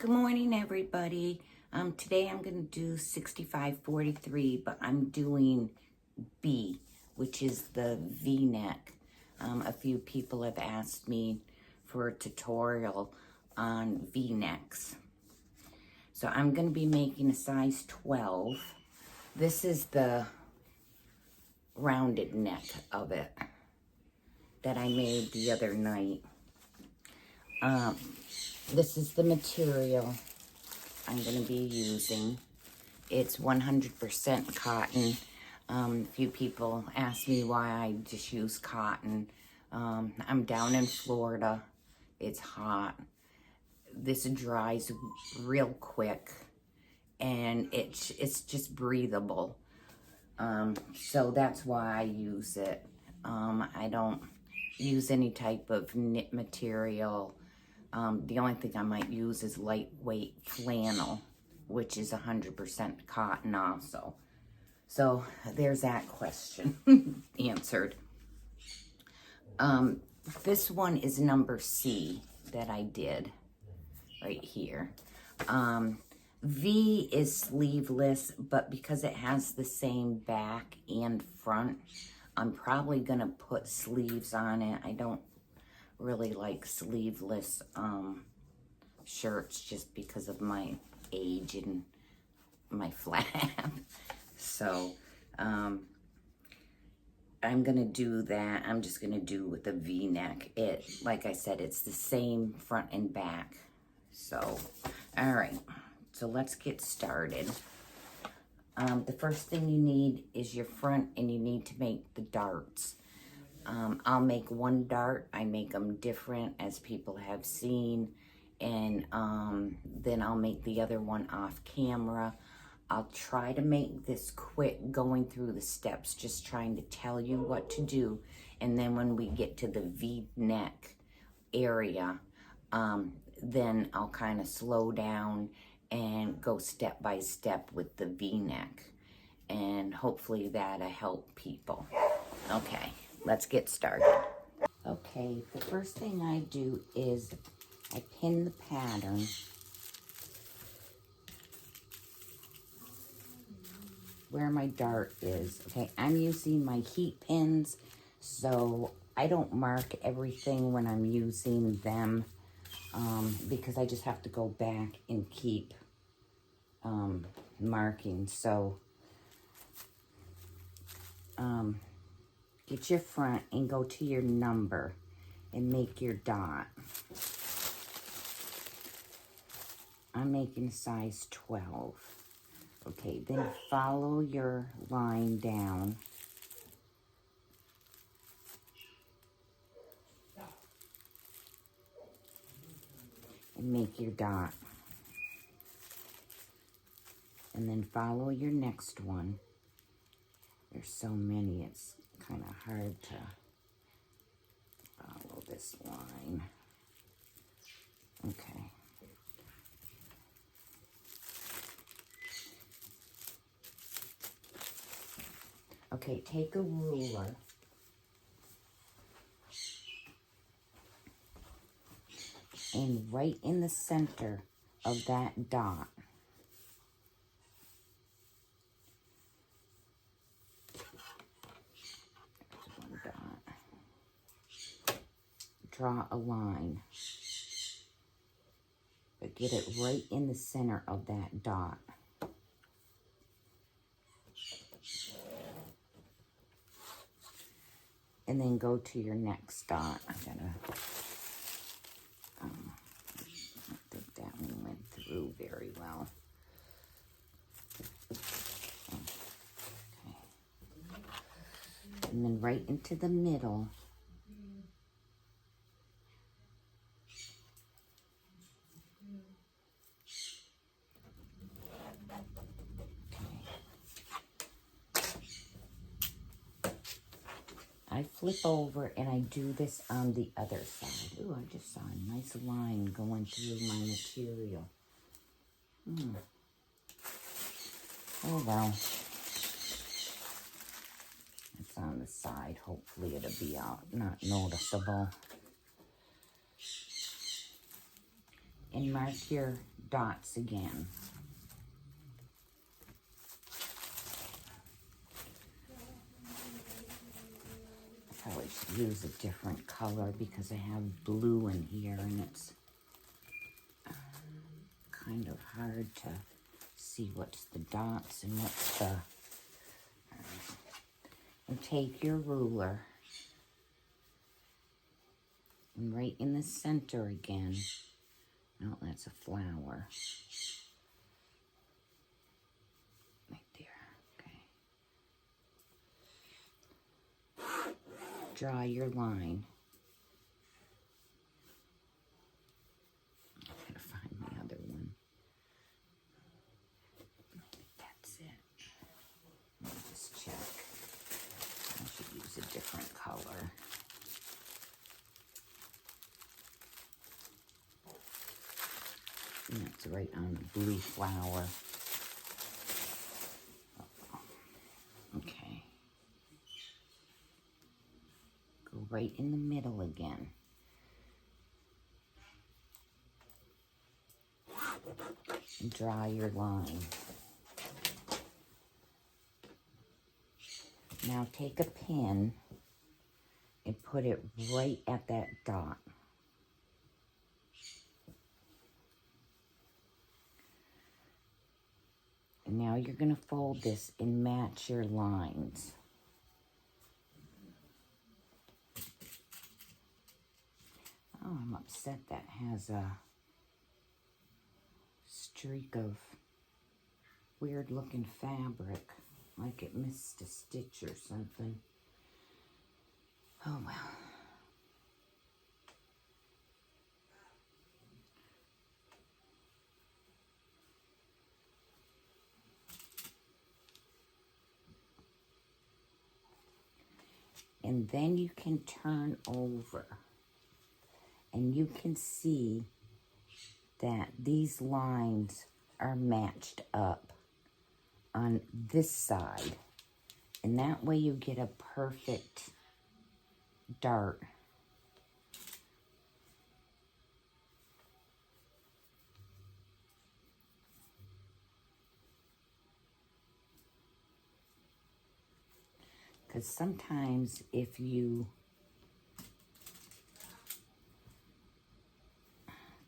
Good morning, everybody. Today I'm going to do 6543, but I'm doing B, which is the V-neck. A few people have asked me for a tutorial on V-necks. So I'm going to be making a size 12. This is the rounded neck of it that I made the other night. This is the material I'm going to be using. It's 100% cotton. A few people ask me why I just use cotton. I'm down in Florida. It's hot. This dries real quick, and it's just breathable. So that's why I use it. I don't use any type of knit material. The only thing I might use is lightweight flannel, which is 100% cotton also. So there's that question answered. This one is number C that I did right here. V is sleeveless, but because it has the same back and front, I'm probably gonna put sleeves on it. I don't really like sleeveless shirts just because of my age and my flab. So I'm gonna do that. I'm just gonna do with a V-neck. Like I said, it's the same front and back. So all right, so let's get started. The first thing you need is your front, and you need to make the darts. I'll make one dart. I make them different, as people have seen, and then I'll make the other one off camera. I'll try to make this quick, going through the steps, just trying to tell you what to do, and then when we get to the V-neck area, then I'll kind of slow down and go step by step with the V-neck, and hopefully that'll help people. Okay. Let's get started. Okay, the first thing I do is I pin the pattern where my dart is. Okay, I'm using my heat pins, so I don't mark everything when I'm using them, because I just have to go back and keep marking. So get your front and go to your number and make your dot. I'm making size 12. Okay, then follow your line down. And make your dot. And then follow your next one. There's so many, it's kind of hard to follow this line. Okay. Okay, take a ruler and right in the center of that dot, draw a line, but get it right in the center of that dot. And then go to your next dot. I don't think that one went through very well. Okay. And then right into the middle. I flip over and I do this on the other side. Ooh, I just saw a nice line going through my material. Oh well. It's on the side. Hopefully it'll be not noticeable. And mark your dots again. I probably should use a different color because I have blue in here and it's kind of hard to see what's the dots and what's the... And take your ruler and right in the center again. No, that's a flower. Right there, okay. Draw your line. I gotta find my other one. That's it. Let me just check. I should use a different color. And that's right on the blue flower. Okay. Go right in the middle again. And draw your line. Now take a pin and put it right at that dot. And now you're going to fold this and match your lines. Oh, I'm upset that has a streak of weird looking fabric, like it missed a stitch or something. Oh well. And then you can turn over and you can see that these lines are matched up on this side. And that way you get a perfect dart. Because sometimes if you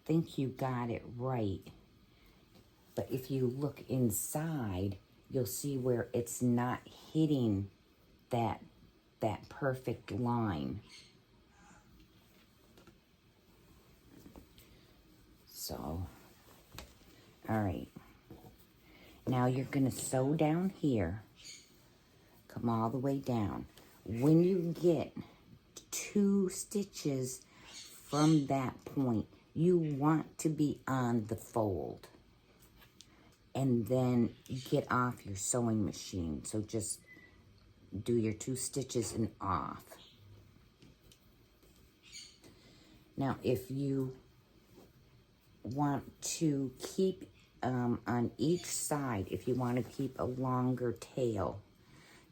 think you got it right, but if you look inside, you'll see where it's not hitting that perfect line. So, all right. Now you're going to sew down here. Come all the way down. When you get 2 stitches from that point, you want to be on the fold. And then get off your sewing machine. So just do your 2 stitches and off. Now, if you want to keep on each side, if you want to keep a longer tail,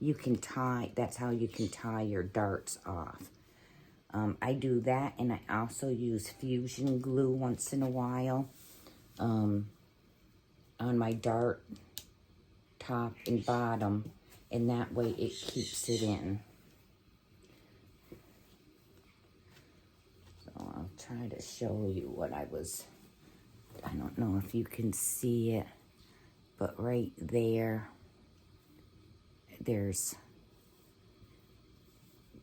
you can tie, that's how you can tie your darts off. I do that, and I also use fusion glue once in a while on my dart top and bottom, and that way it keeps it in. So I'll try to show you what I don't know if you can see it, but right there, there's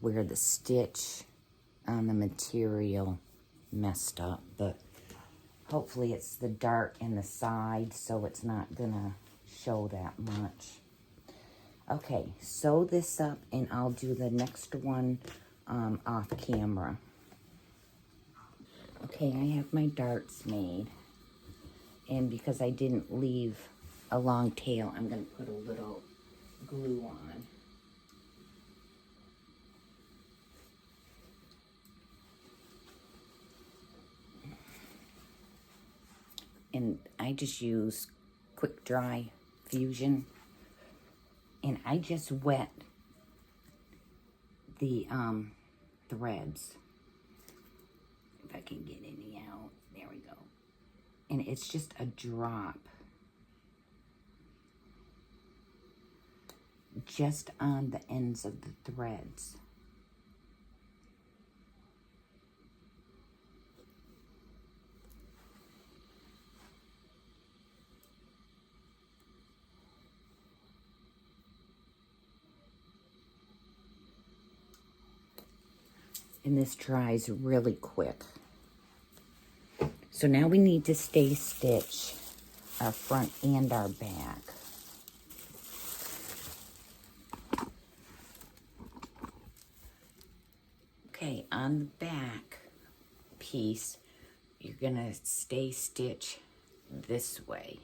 where the stitch on the material messed up, but hopefully it's the dart in the side, so it's not gonna show that much. Okay, sew this up and I'll do the next one off camera. Okay, I have my darts made, and because I didn't leave a long tail, I'm gonna put a little glue on. And I just use quick dry fusion, and I just wet the threads. If I can get any out, there we go. and it's just a drop just on the ends of the threads. And this dries really quick. So now we need to stay stitch our front and our back. Okay, on the back piece, you're gonna stay stitch this way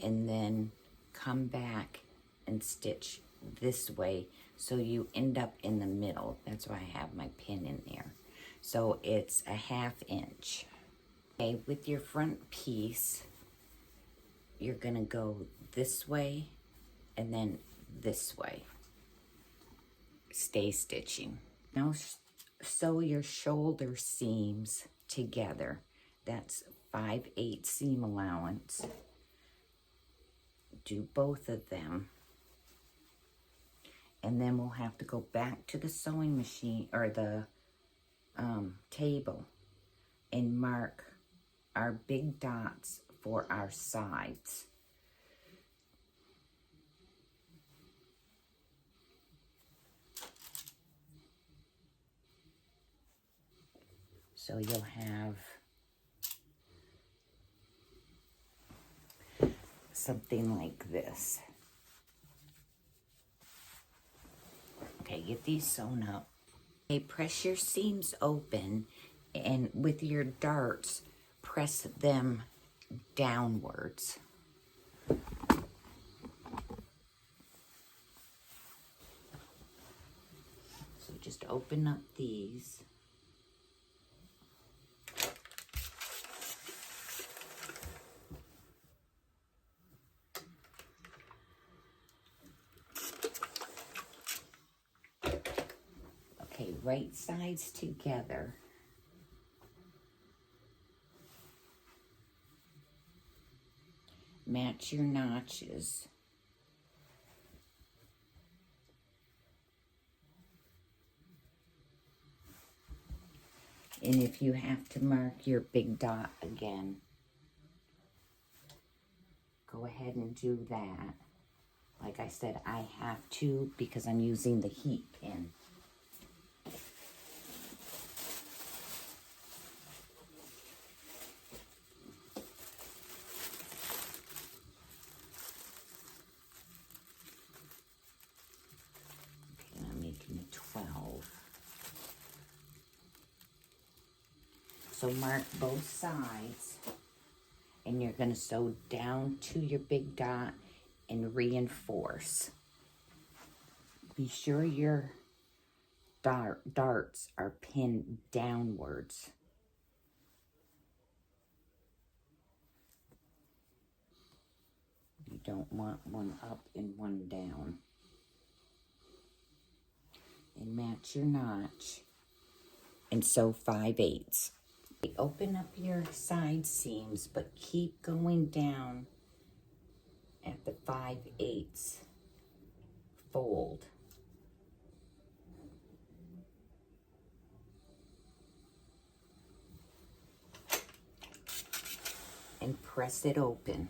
and then come back and stitch this way so you end up in the middle. That's why I have my pin in there. So it's a 1/2 inch. Okay, with your front piece, you're gonna go this way and then this way. Stay stitching. Now sew your shoulder seams together. That's 5/8 seam allowance. Do both of them. And then we'll have to go back to the sewing machine or the table and mark our big dots for our sides. So you'll have something like this. Okay, get these sewn up. Okay, press your seams open, and with your darts, press them downwards. So just open up these. Okay, right sides together. Match your notches. And if you have to mark your big dot again, go ahead and do that. Like I said, I have to because I'm using the heat pin. Okay, I'm making it 12. So mark both sides, and you're going to sew down to your big dot and reinforce. Be sure your darts are pinned downwards. You don't want one up and one down. And match your notch and sew 5/8. Open up your side seams, but keep going down at the 5/8 fold. And press it open.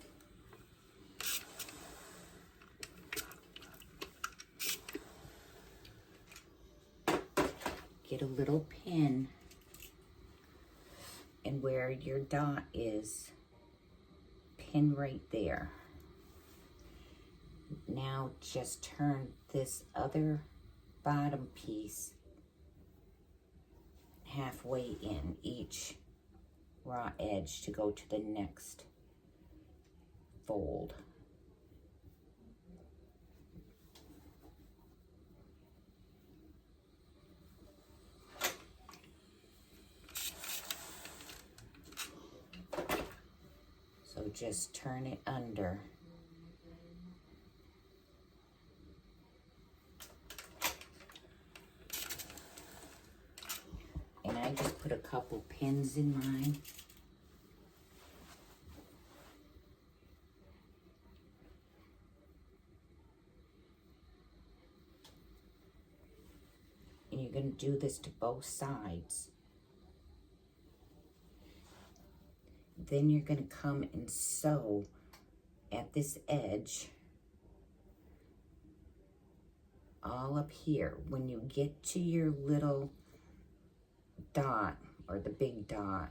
Get a little pin, and where your dot is, pin right there. Now just turn this other bottom piece halfway in each raw edge to go to the next fold. So just turn it under. And I just put a couple pins in mine. you're going to do this to both sides. Then you're going to come and sew at this edge all up here. When you get to your little dot or the big dot,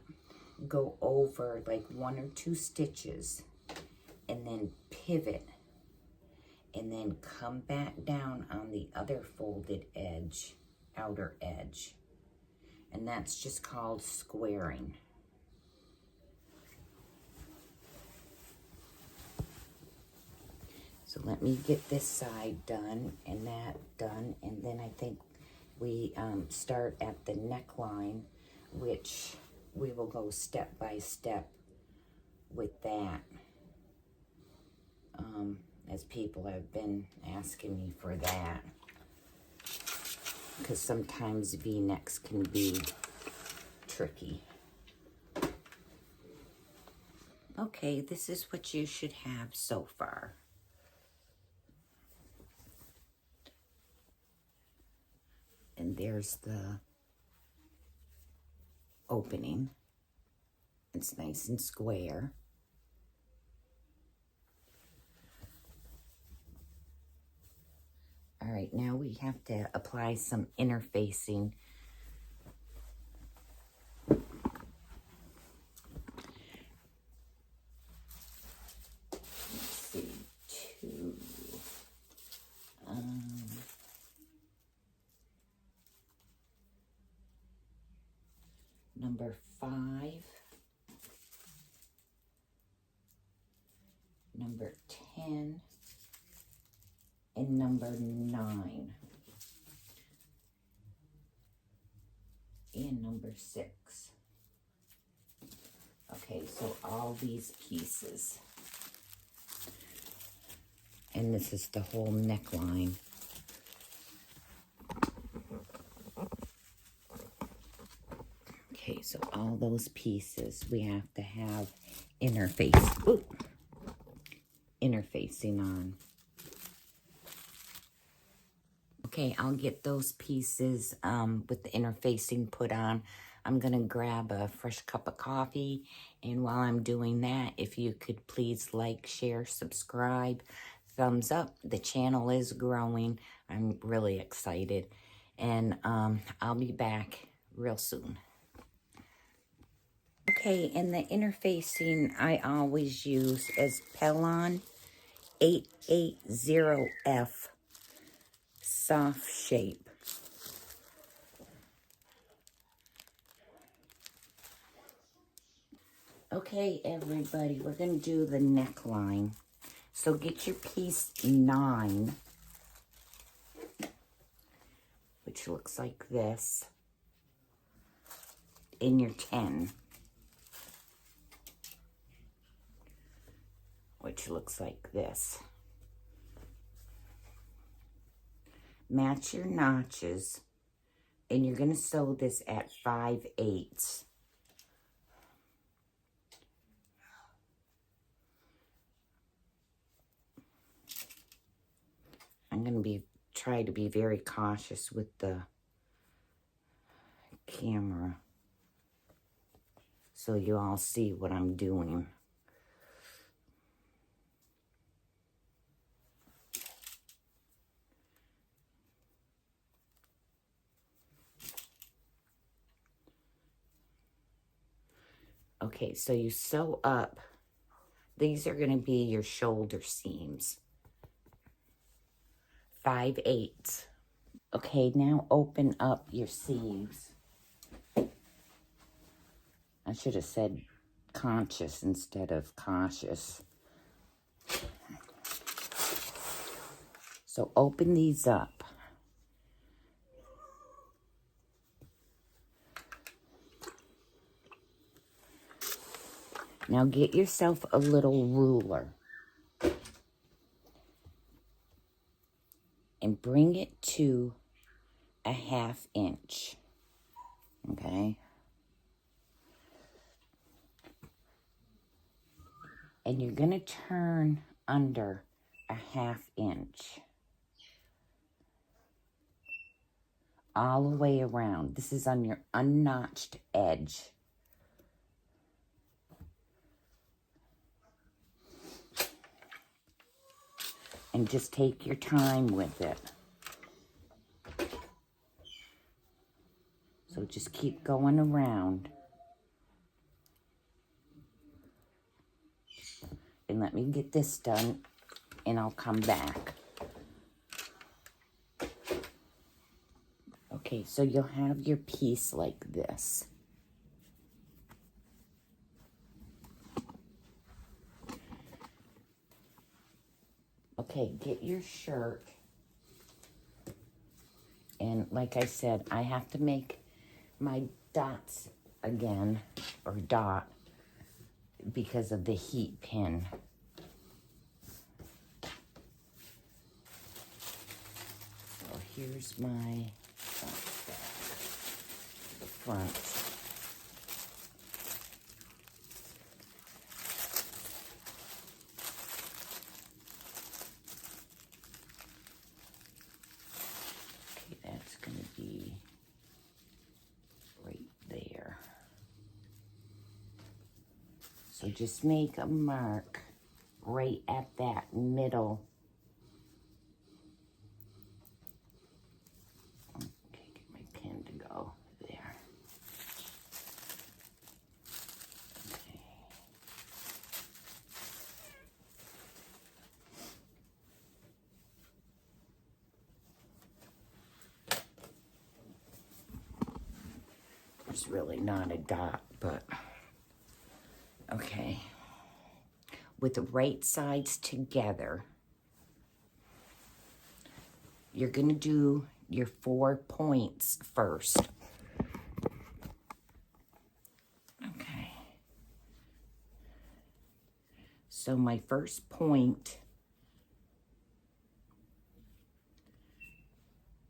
go over like 1 or 2 stitches and then pivot and then come back down on the other folded edge, outer edge. And that's just called squaring. So let me get this side done and that done, and then I think we start at the neckline, which we will go step by step with that, as people have been asking me for that, because sometimes V-necks can be tricky. Okay, this is what you should have so far. And there's the opening. It's nice and square. All right, now we have to apply some interfacing. Let's see, 2. Number 5, number 10, and number 9, and number 6. Okay, so all these pieces. And this is the whole neckline. Okay, so all those pieces we have to have interfacing on. Okay, I'll get those pieces with the interfacing put on. I'm going to grab a fresh cup of coffee, and while I'm doing that, if you could please like, share, subscribe, thumbs up. The channel is growing. I'm really excited, and I'll be back real soon. Okay, and the interfacing I always use is Pellon 880F soft shape. Okay, everybody, we're going to do the neckline. So get your piece 9, which looks like this, in your 10, which looks like this. Match your notches, and you're going to sew this at 5/8. I'm going to try to be very cautious with the camera so you all see what I'm doing. Okay, so you sew up. These are going to be your shoulder seams. 5/8. Okay, now open up your seams. I should have said conscious instead of cautious. So open these up. Now get yourself a little ruler and bring it to a 1/2 inch. Okay? And you're going to turn under a 1/2 inch. all the way around. This is on your unnotched edge. And just take your time with it. So just keep going around. And let me get this done, and I'll come back. Okay, so you'll have your piece like this. Okay, get your shirt. And like I said, I have to make my dots again, or dot, because of the heat pin. So here's my the front. Okay, that's going to be right there. So just make a mark right at that middle. Okay, get my pin to go there. Okay. There's really not a dot, but okay. With the right sides together, you're going to do your 4 points first. Okay. So my first point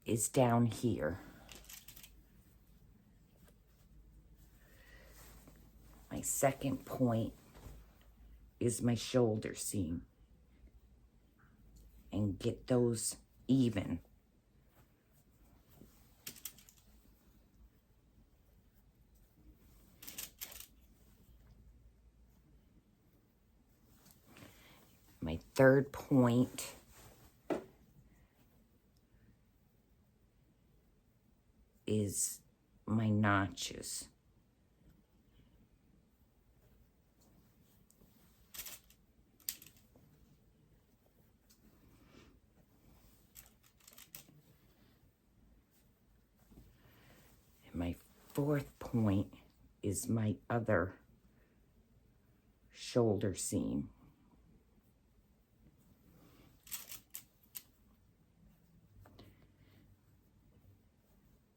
is down here. My second point is my shoulder seam. And get those even. My third point is my notches. And my fourth point is my other shoulder seam.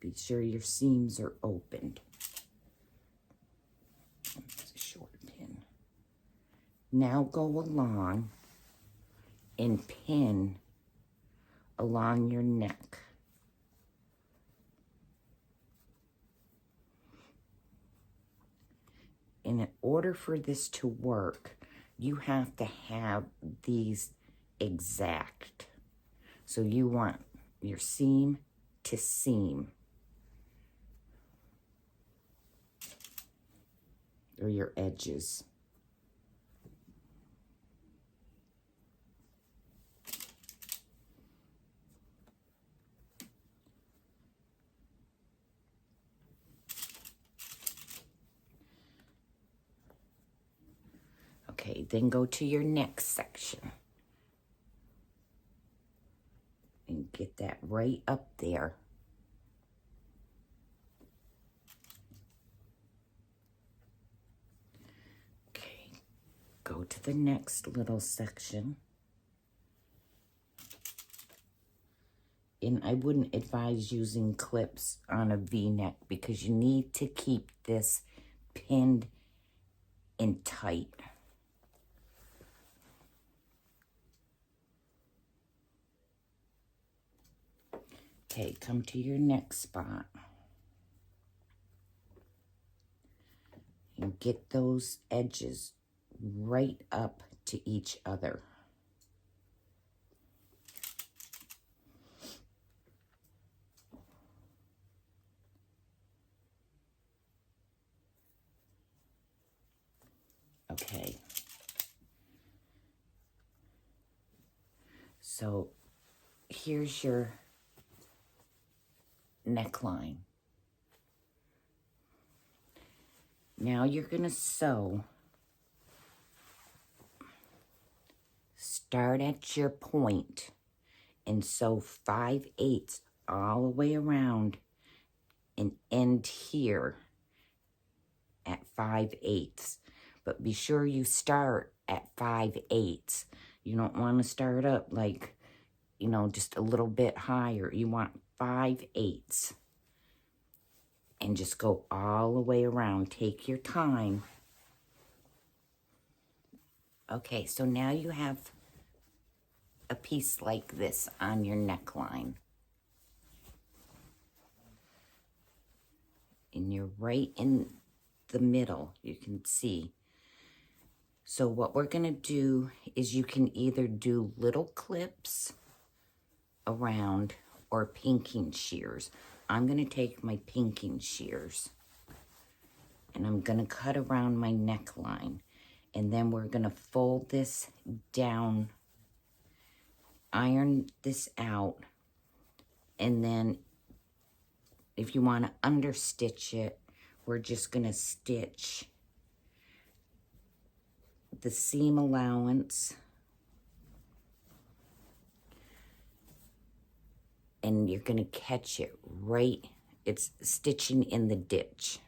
Be sure your seams are opened. That's a short pin. Now go along and pin along your neck. And in order for this to work, you have to have these exact. So you want your seam to seam. Or your edges. Okay, then go to your next section. And get that right up there. Okay, go to the next little section. And I wouldn't advise using clips on a V-neck because you need to keep this pinned and tight. Okay, come to your next spot. And get those edges right up to each other. Okay. So here's your neckline. Now you're going to sew. Start at your point and sew 5/8 all the way around and end here at 5/8. But be sure you start at 5/8. You don't want to start up like, you know, just a little bit higher. You want 5/8. And just go all the way around. Take your time. Okay, so now you have a piece like this on your neckline. And you're right in the middle, you can see. So what we're going to do is you can either do little clips around or pinking shears. I'm going to take my pinking shears and I'm going to cut around my neckline. And then we're going to fold this down, iron this out, and then if you want to understitch it, we're just going to stitch the seam allowance, and you're going to catch it right, it's stitching in the ditch.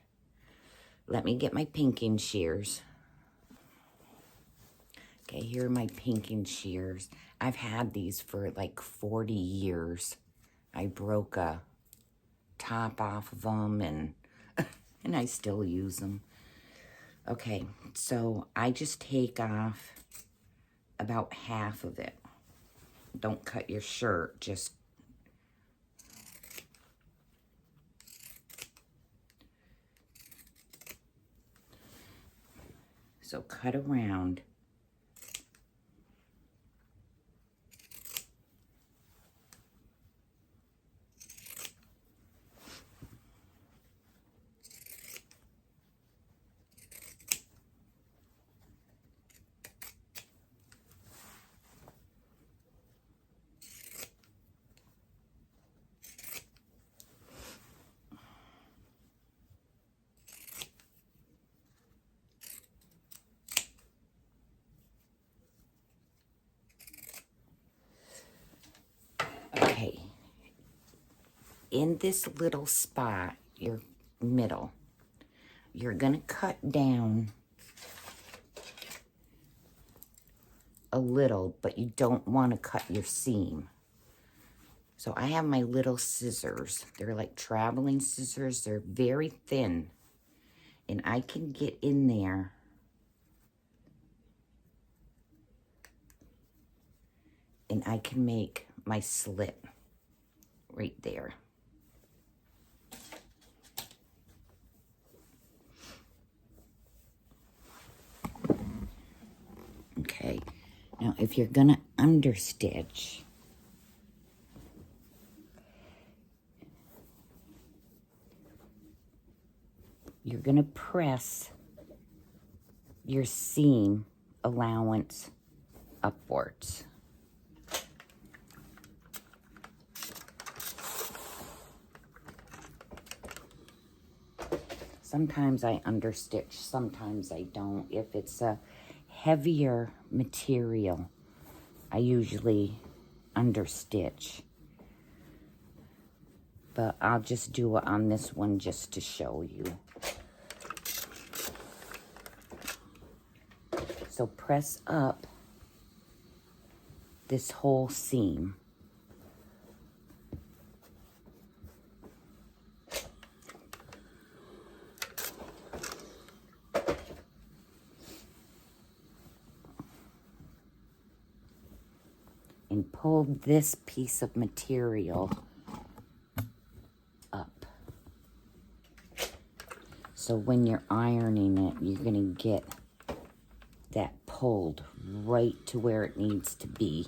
Let me get my pinking shears. Okay, here are my pinking shears. I've had these for like 40 years. I broke a top off of them and I still use them. Okay, so I just take off about half of it. Don't cut your shirt, just so cut around. Okay, in this little spot, your middle, you're gonna cut down a little, but you don't want to cut your seam. So I have my little scissors. They're like traveling scissors. They're very thin. And I can get in there and I can make my slit right there. Okay, now if you're gonna understitch, you're gonna press your seam allowance upwards. Sometimes I understitch, sometimes I don't. If it's a heavier material, I usually understitch. But I'll just do it on this one just to show you. So press up this whole seam. And pull this piece of material up. So when you're ironing it, you're gonna get that pulled right to where it needs to be.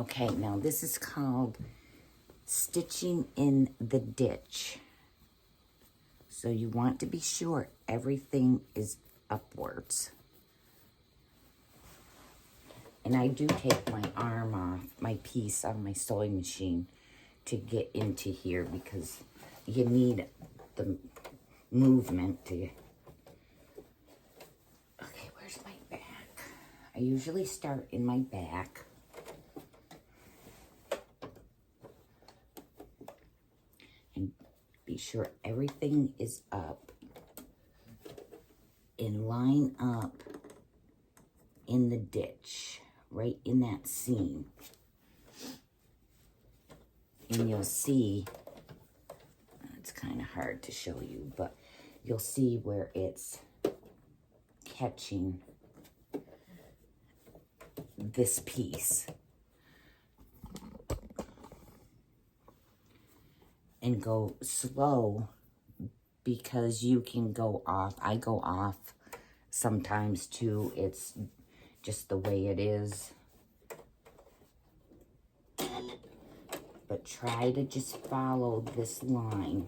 Okay, now this is called stitching in the ditch. So you want to be sure everything is upwards. And I do take my arm off, my piece on my sewing machine to get into here because you need the movement to... Okay, where's my back? I usually start in my back. And be sure everything is up and line up in the ditch, right in that seam. And you'll see, it's kind of hard to show you, but you'll see where it's catching this piece. And go slow because you can go off. I go off sometimes too. It's just the way it is. But try to just follow this line.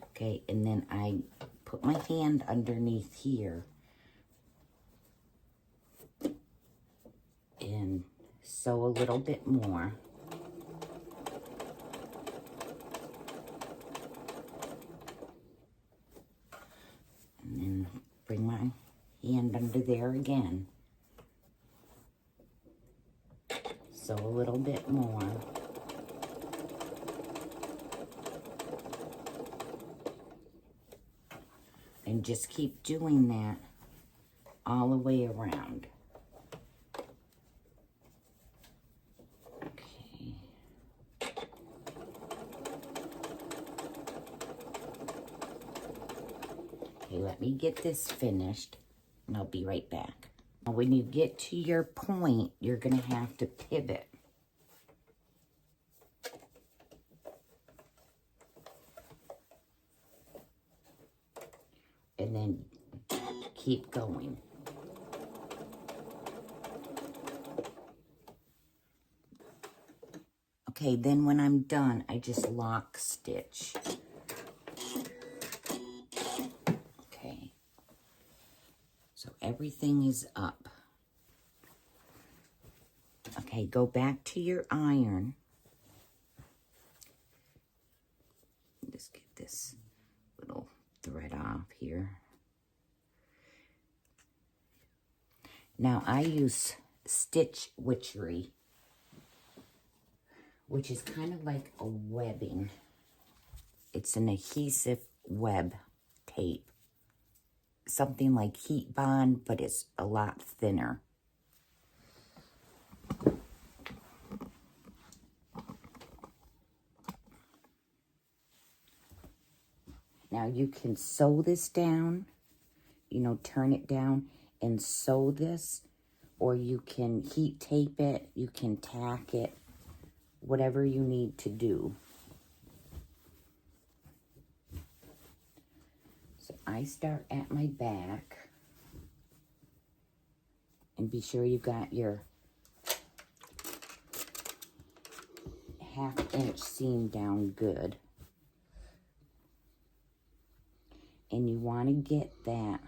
Okay, and then I put my hand underneath here and sew a little bit more. And then bring my hand under there again. Sew a little bit more. And just keep doing that all the way around. Okay. Okay, let me get this finished and I'll be right back. Now, when you get to your point, you're going to have to pivot. And then keep going. Okay, then when I'm done, I just lock stitch. Okay. So everything is up. Okay, go back to your iron. Just get this little thread off here. Now I use Stitch Witchery, which is kind of like a webbing. It's an adhesive web tape. Something like Heat Bond, but it's a lot thinner. Now you can sew this down, you know, turn it down and sew this, or you can heat tape it, you can tack it, whatever you need to do. So I start at my back, and be sure you got your 1/2 inch seam down good. And you want to get that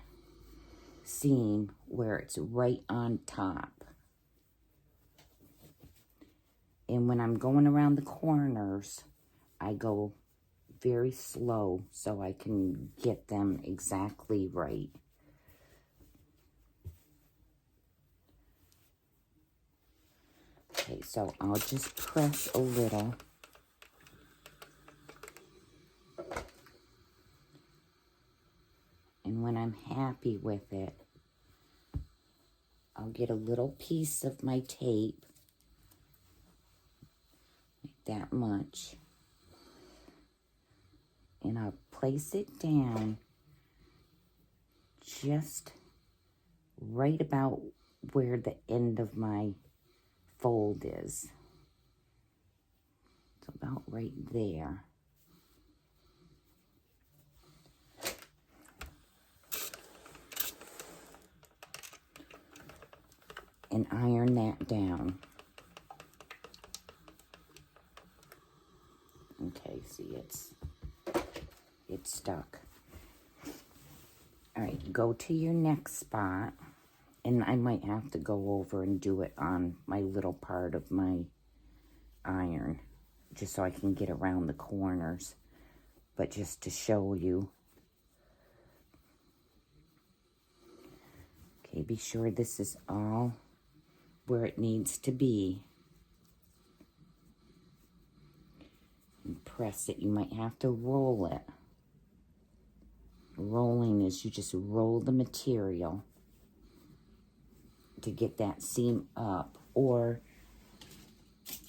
seam where it's right on top. And when I'm going around the corners, I go very slow so I can get them exactly right. Okay, so I'll just press a little. And when I'm happy with it, I'll get a little piece of my tape, like that much, and I'll place it down just right about where the end of my fold is. It's about right there. that down. Okay, see, it's stuck. All right, go to your next spot, and I might have to go over and do it on my little part of my iron, just so I can get around the corners, but just to show you. Okay, be sure this is all where it needs to be. And press it. You might have to roll it. Rolling is you just roll the material to get that seam up, or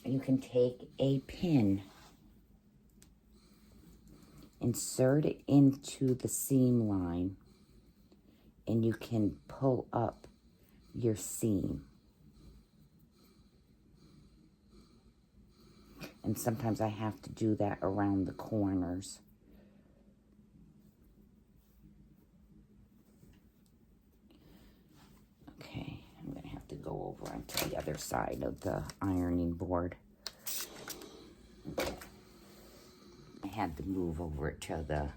you can take a pin, insert it into the seam line, and you can pull up your seam. And sometimes I have to do that around the corners. Okay, I'm gonna have to go over onto the other side of the ironing board. Okay. I had to move over to the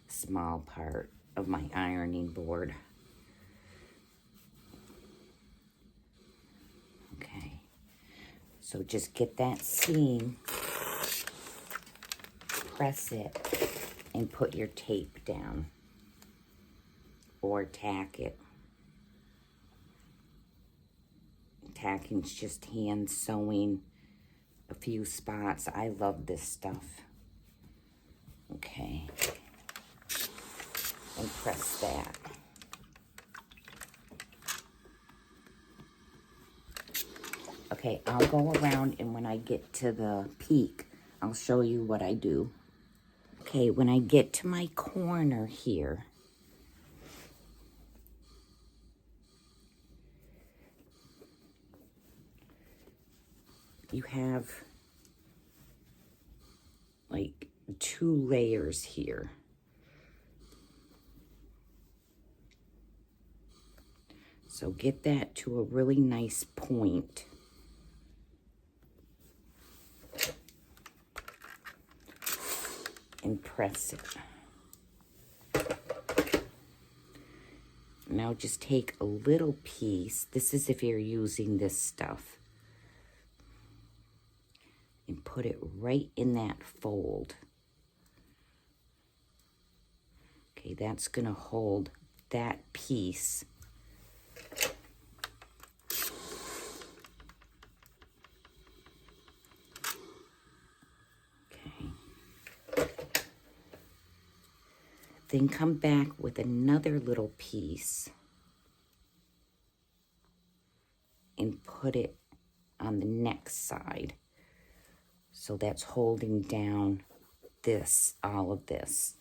small part of my ironing board. Okay, so just get that seam, press it, and put your tape down or tack it. Tacking's just hand sewing a few spots. I love this stuff. Okay, and press that. Okay, I'll go around, and when I get to the peak, I'll show you what I do. Okay, when I get to my corner here, you have like 2 layers here. So get that to a really nice point. And press it. Now just take a little piece. This is if you're using this stuff. And put it right in that fold. Okay, that's gonna hold that piece. Then come back with another little piece and put it on the next side. So that's holding down this, all of this.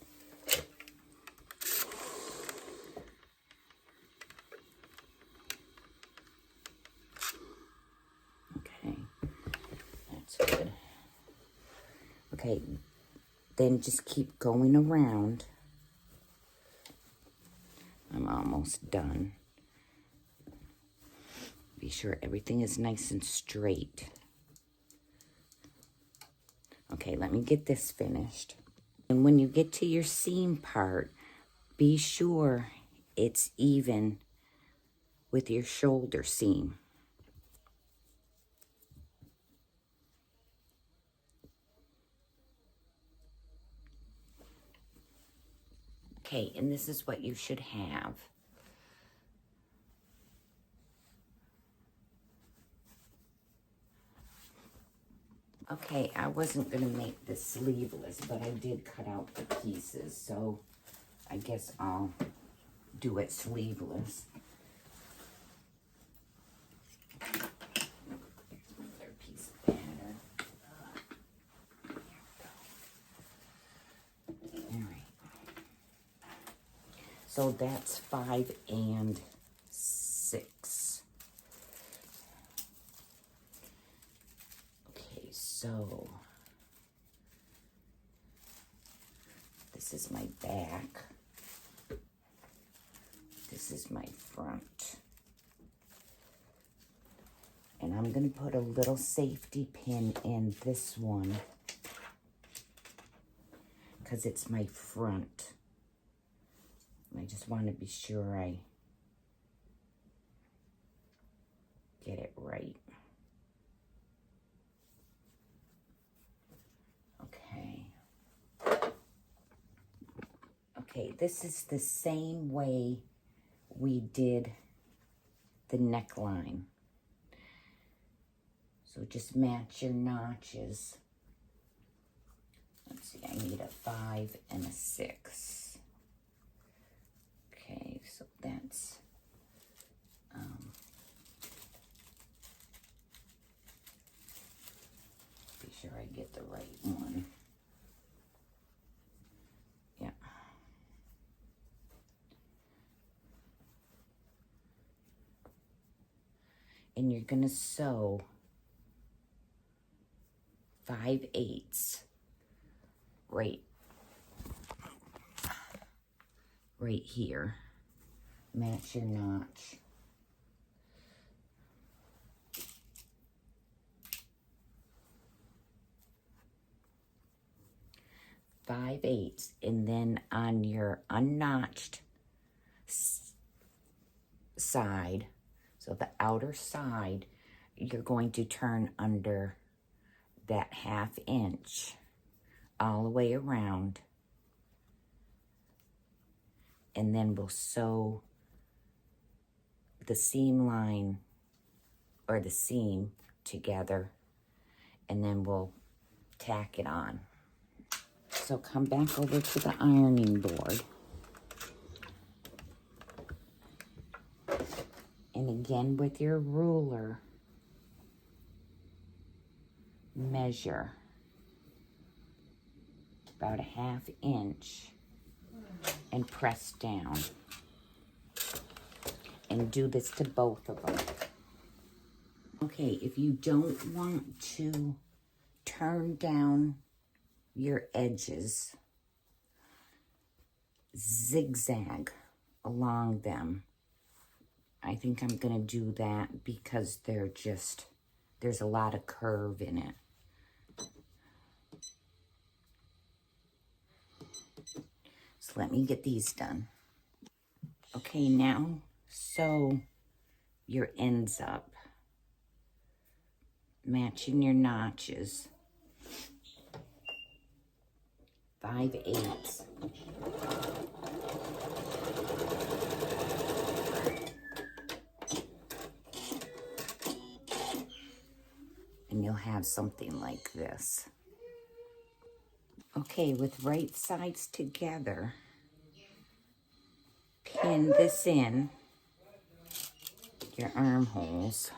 Okay, that's good. Okay, then just keep going around. I'm almost done. Be sure everything is nice and straight. Okay, let me get this finished. And when you get to your seam part, be sure it's even with your shoulder seam. Okay, and this is what you should have. Okay, I wasn't gonna make this sleeveless, but I did cut out the pieces, so I guess I'll do it sleeveless. Another piece of pattern. All right. So that's 5 and 6. Okay, so this is my back. This is my front. And I'm going to put a little safety pin in this one because it's my front. I just want to be sure I get it right. Okay. Okay, this is the same way we did the neckline. So just match your notches. Let's see, I need a 5 and a 6. Okay, so that's be sure I get the right one. Yeah. And you're gonna sew 5/8 right here. Match your notch. Five eighths, and then on your unnotched side, so the outer side, you're going to turn under that 1/2 inch all the way around, and then we'll sew the seam line or the seam together, and then we'll tack it on. So come back over to the ironing board, and again with your ruler, measure about a 1/2 inch and press down. And do this to both of them. Okay, if you don't want to turn down your edges, zigzag along them. I think I'm gonna do that because there's a lot of curve in it. So let me get these done. Okay, now sew your ends up, matching your notches. 5/8. And you'll have something like this. Okay, with right sides together, pin this in your armholes.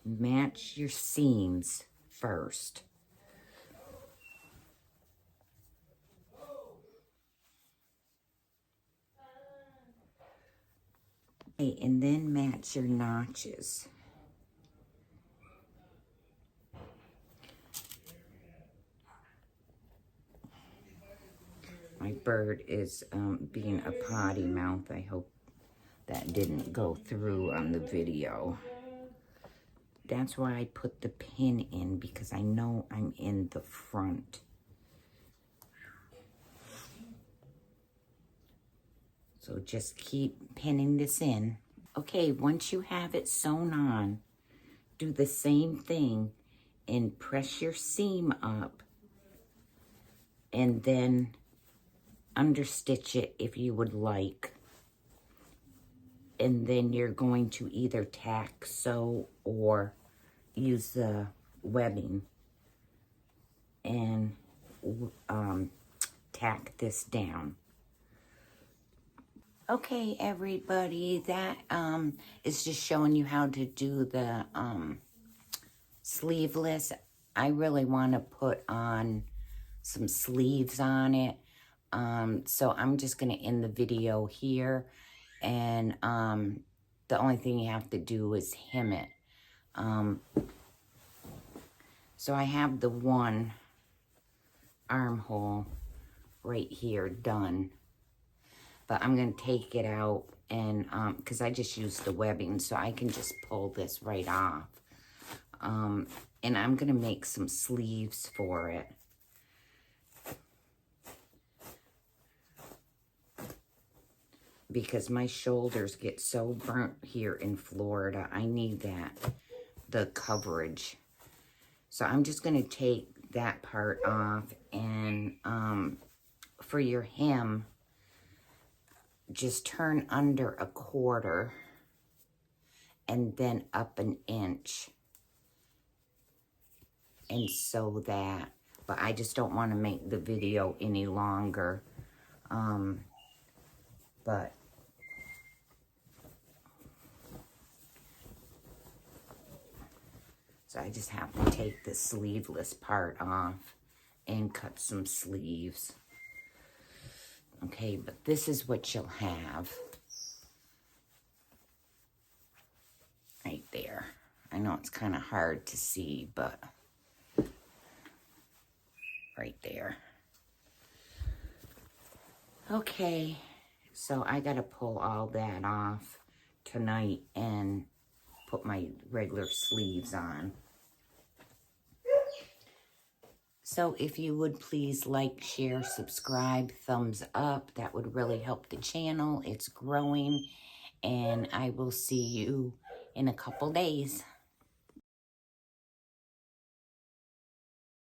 Match your seams first. Okay, and then match your notches. My bird is being a potty mouth. I hope that didn't go through on the video. That's why I put the pin in, because I know I'm in the front. So just keep pinning this in. Okay, once you have it sewn on, do the same thing and press your seam up, and then understitch it if you would like. And then you're going to either tack, sew, or use the webbing and tack this down. Okay, everybody, that is just showing you how to do the sleeveless. I really want to put on some sleeves on it. So I'm just going to end the video here. And the only thing you have to do is hem it. So I have the one armhole right here done. But I'm going to take it out and, because I just used the webbing, so I can just pull this right off. And I'm going to make some sleeves for it. Because my shoulders get so burnt here in Florida. I need the coverage. So I'm just going to take that part off. And for your hem, just turn under a quarter and then up an inch. And sew that. But I just don't want to make the video any longer. But so I just have to take the sleeveless part off and cut some sleeves. Okay, but this is what you'll have. Right there. I know it's kind of hard to see, but right there. Okay, so I gotta pull all that off tonight and put my regular sleeves on. So if you would please like, share, subscribe, thumbs up. That would really help the channel. It's growing. And I will see you in a couple days.